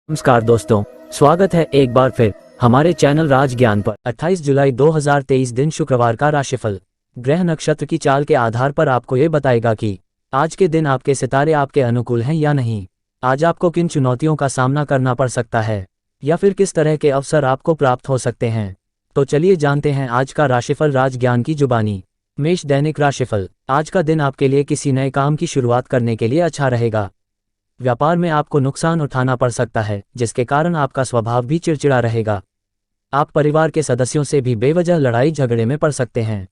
नमस्कार दोस्तों, स्वागत है एक बार फिर हमारे चैनल राज ज्ञान पर। 28 जुलाई 2023 दिन शुक्रवार का राशिफल ग्रह नक्षत्र की चाल के आधार पर आपको ये बताएगा कि आज के दिन आपके सितारे आपके अनुकूल हैं या नहीं। आज आपको किन चुनौतियों का सामना करना पड़ सकता है या फिर किस तरह के अवसर आपको प्राप्त हो सकते हैं। तो चलिए जानते हैं आज का राशिफल राज ज्ञान की जुबानी। मेष दैनिक राशिफल। आज का दिन आपके लिए किसी नए काम की शुरुआत करने के लिए अच्छा रहेगा। व्यापार में आपको नुकसान उठाना पड़ सकता है, जिसके कारण आपका स्वभाव भी चिड़चिड़ा रहेगा। आप परिवार के सदस्यों से भी बेवजह लड़ाई झगड़े में पड़ सकते हैं।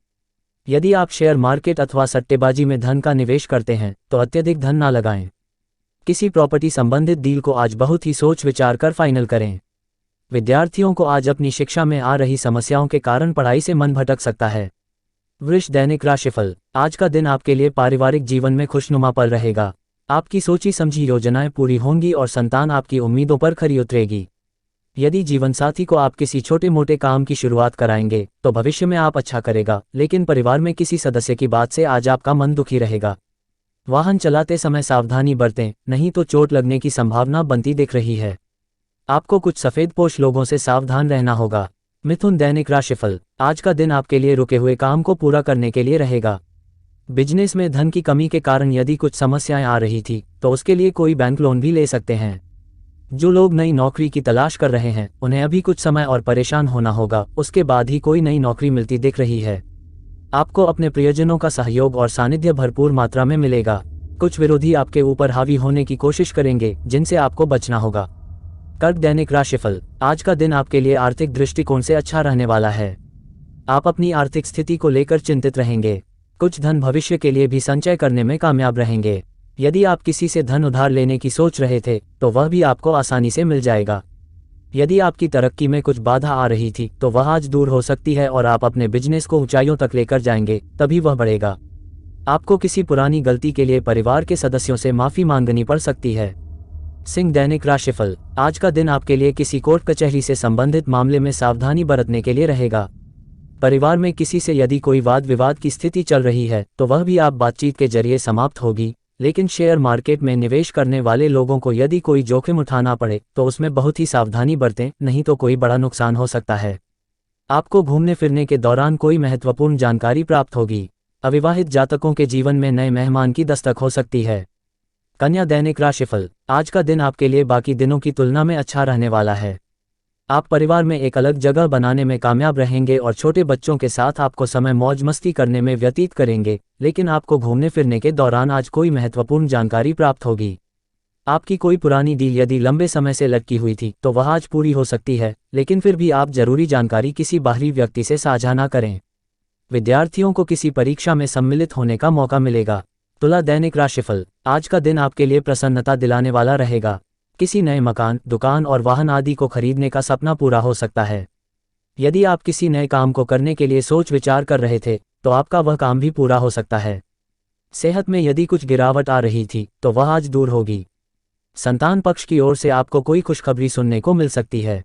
यदि आप शेयर मार्केट अथवा सट्टेबाजी में धन का निवेश करते हैं तो अत्यधिक धन ना लगाएं। किसी प्रॉपर्टी संबंधित डील को आज बहुत ही सोच विचार कर फाइनल करें। विद्यार्थियों को आज अपनी शिक्षा में आ रही समस्याओं के कारण पढ़ाई से मन भटक सकता है। वृष दैनिक राशिफल। आज का दिन आपके लिए पारिवारिक जीवन में खुशनुमा पल रहेगा। आपकी सोची समझी योजनाएं पूरी होंगी और संतान आपकी उम्मीदों पर खरी उतरेगी। यदि जीवनसाथी को आप किसी छोटे मोटे काम की शुरुआत कराएंगे तो भविष्य में आप अच्छा करेगा, लेकिन परिवार में किसी सदस्य की बात से आज आपका मन दुखी रहेगा। वाहन चलाते समय सावधानी बरतें, नहीं तो चोट लगने की संभावना बनती दिख रही है। आपको कुछ सफेदपोश लोगों से सावधान रहना होगा। मिथुन दैनिक राशिफल। आज का दिन आपके लिए रुके हुए काम को पूरा करने के लिए रहेगा। बिजनेस में धन की कमी के कारण यदि कुछ समस्याएं आ रही थी तो उसके लिए कोई बैंक लोन भी ले सकते हैं। जो लोग नई नौकरी की तलाश कर रहे हैं उन्हें अभी कुछ समय और परेशान होना होगा, उसके बाद ही कोई नई नौकरी मिलती दिख रही है। आपको अपने प्रियजनों का सहयोग और सानिध्य भरपूर मात्रा में मिलेगा। कुछ विरोधी आपके ऊपर हावी होने की कोशिश करेंगे, जिनसे आपको बचना होगा। कर्क दैनिक राशिफल। आज का दिन आपके लिए आर्थिक दृष्टिकोण से अच्छा रहने वाला है। आप अपनी आर्थिक स्थिति को लेकर चिंतित रहेंगे। कुछ धन भविष्य के लिए भी संचय करने में कामयाब रहेंगे। यदि आप किसी से धन उधार लेने की सोच रहे थे तो वह भी आपको आसानी से मिल जाएगा। यदि आपकी तरक्की में कुछ बाधा आ रही थी तो वह आज दूर हो सकती है और आप अपने बिजनेस को ऊंचाइयों तक लेकर जाएंगे, तभी वह बढ़ेगा। आपको किसी पुरानी गलती के लिए परिवार के सदस्यों से माफी मांगनी पड़ सकती है। सिंह दैनिक राशिफल। आज का दिन आपके लिए किसी कोर्ट कचहरी से संबंधित मामले में सावधानी बरतने के लिए रहेगा। परिवार में किसी से यदि कोई वाद विवाद की स्थिति चल रही है तो वह भी आप बातचीत के जरिए समाप्त होगी, लेकिन शेयर मार्केट में निवेश करने वाले लोगों को यदि कोई जोखिम उठाना पड़े तो उसमें बहुत ही सावधानी बरतें, नहीं तो कोई बड़ा नुकसान हो सकता है। आपको घूमने फिरने के दौरान कोई महत्वपूर्ण जानकारी प्राप्त होगी। अविवाहित जातकों के जीवन में नए मेहमान की दस्तक हो सकती है। कन्या दैनिक राशिफल। आज का दिन आपके लिए बाकी दिनों की तुलना में अच्छा रहने वाला है। आप परिवार में एक अलग जगह बनाने में कामयाब रहेंगे और छोटे बच्चों के साथ आपको समय मौज मस्ती करने में व्यतीत करेंगे, लेकिन आपको घूमने फिरने के दौरान आज कोई महत्वपूर्ण जानकारी प्राप्त होगी। आपकी कोई पुरानी डील यदि लंबे समय से लटकी हुई थी तो वह आज पूरी हो सकती है, लेकिन फिर भी आप जरूरी जानकारी किसी बाहरी व्यक्ति से साझा न करें। विद्यार्थियों को किसी परीक्षा में सम्मिलित होने का मौका मिलेगा। तुला दैनिक राशिफल। आज का दिन आपके लिए प्रसन्नता दिलाने वाला रहेगा। किसी नए मकान, दुकान और वाहन आदि को खरीदने का सपना पूरा हो सकता है। यदि आप किसी नए काम को करने के लिए सोच विचार कर रहे थे तो आपका वह काम भी पूरा हो सकता है। सेहत में यदि कुछ गिरावट आ रही थी तो वह आज दूर होगी। संतान पक्ष की ओर से आपको कोई खुशखबरी सुनने को मिल सकती है।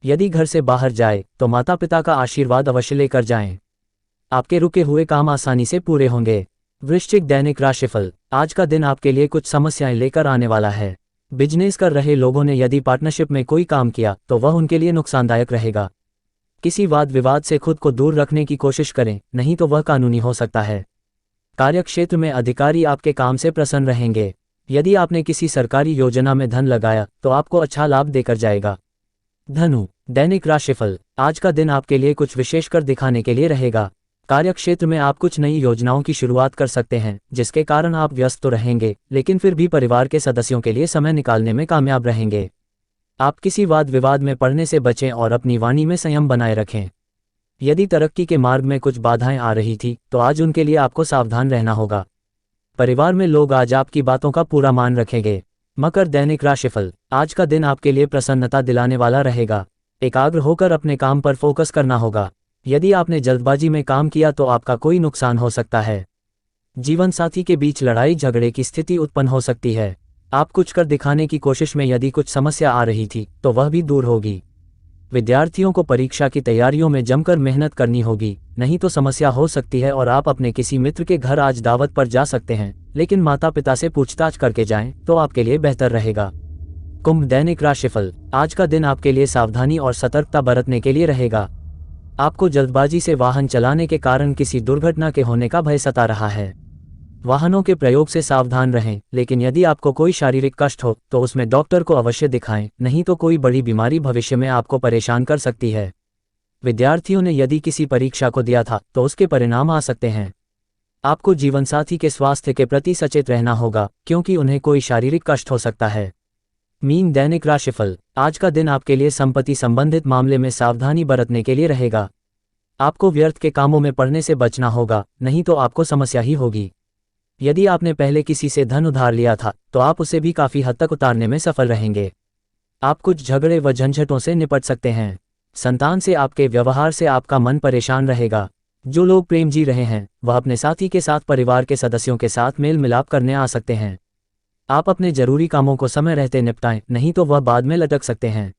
यदि घर से बाहर जाए तो माता पिता का आशीर्वाद अवश्य लेकर जाएं। आपके रुके हुए काम आसानी से पूरे होंगे। वृश्चिक दैनिक राशिफल। आज का दिन आपके लिए कुछ समस्याएं लेकर आने वाला है। बिजनेस कर रहे लोगों ने यदि पार्टनरशिप में कोई काम किया तो वह उनके लिए नुकसानदायक रहेगा। किसी वाद विवाद से खुद को दूर रखने की कोशिश करें, नहीं तो वह कानूनी हो सकता है। कार्यक्षेत्र में अधिकारी आपके काम से प्रसन्न रहेंगे। यदि आपने किसी सरकारी योजना में धन लगाया तो आपको अच्छा लाभ देकर जाएगा। धनु दैनिक राशिफल। आज का दिन आपके लिए कुछ विशेष कर दिखाने के लिए रहेगा। कार्यक्षेत्र में आप कुछ नई योजनाओं की शुरुआत कर सकते हैं, जिसके कारण आप व्यस्त तो रहेंगे, लेकिन फिर भी परिवार के सदस्यों के लिए समय निकालने में कामयाब रहेंगे। आप किसी वाद विवाद में पड़ने से बचें और अपनी वाणी में संयम बनाए रखें। यदि तरक्की के मार्ग में कुछ बाधाएं आ रही थी तो आज उनके लिए आपको सावधान रहना होगा। परिवार में लोग आज आपकी बातों का पूरा मान रखेंगे। मकर दैनिक राशिफल। आज का दिन आपके लिए प्रसन्नता दिलाने वाला रहेगा। एकाग्र होकर अपने काम पर फोकस करना होगा। यदि आपने जल्दबाजी में काम किया तो आपका कोई नुकसान हो सकता है। जीवन साथी के बीच लड़ाई झगड़े की स्थिति उत्पन्न हो सकती है। आप कुछ कर दिखाने की कोशिश में यदि कुछ समस्या आ रही थी तो वह भी दूर होगी। विद्यार्थियों को परीक्षा की तैयारियों में जमकर मेहनत करनी होगी, नहीं तो समस्या हो सकती है और आप अपने किसी मित्र के घर आज दावत पर जा सकते हैं, लेकिन माता पिता से पूछताछ करके जाएं तो आपके लिए बेहतर रहेगा। कुंभ दैनिक राशिफल। आज का दिन आपके लिए सावधानी और सतर्कता बरतने के लिए रहेगा। आपको जल्दबाजी से वाहन चलाने के कारण किसी दुर्घटना के होने का भय सता रहा है। वाहनों के प्रयोग से सावधान रहें, लेकिन यदि आपको कोई शारीरिक कष्ट हो तो उसमें डॉक्टर को अवश्य दिखाएं, नहीं तो कोई बड़ी बीमारी भविष्य में आपको परेशान कर सकती है। विद्यार्थियों ने यदि किसी परीक्षा को दिया था तो उसके परिणाम आ सकते हैं। आपको जीवनसाथी के स्वास्थ्य के प्रति सचेत रहना होगा, क्योंकि उन्हें कोई शारीरिक कष्ट हो सकता है। मीन दैनिक राशिफल। आज का दिन आपके लिए संपत्ति संबंधित मामले में सावधानी बरतने के लिए रहेगा। आपको व्यर्थ के कामों में पड़ने से बचना होगा, नहीं तो आपको समस्या ही होगी। यदि आपने पहले किसी से धन उधार लिया था तो आप उसे भी काफी हद तक उतारने में सफल रहेंगे। आप कुछ झगड़े व झंझटों से निपट सकते हैं। संतान से आपके व्यवहार से आपका मन परेशान रहेगा। जो लोग प्रेम जी रहे हैं वह अपने साथी के साथ परिवार के सदस्यों के साथ मेल मिलाप करने आ सकते हैं। आप अपने जरूरी कामों को समय रहते निपटाएं, नहीं तो वह बाद में लटक सकते हैं।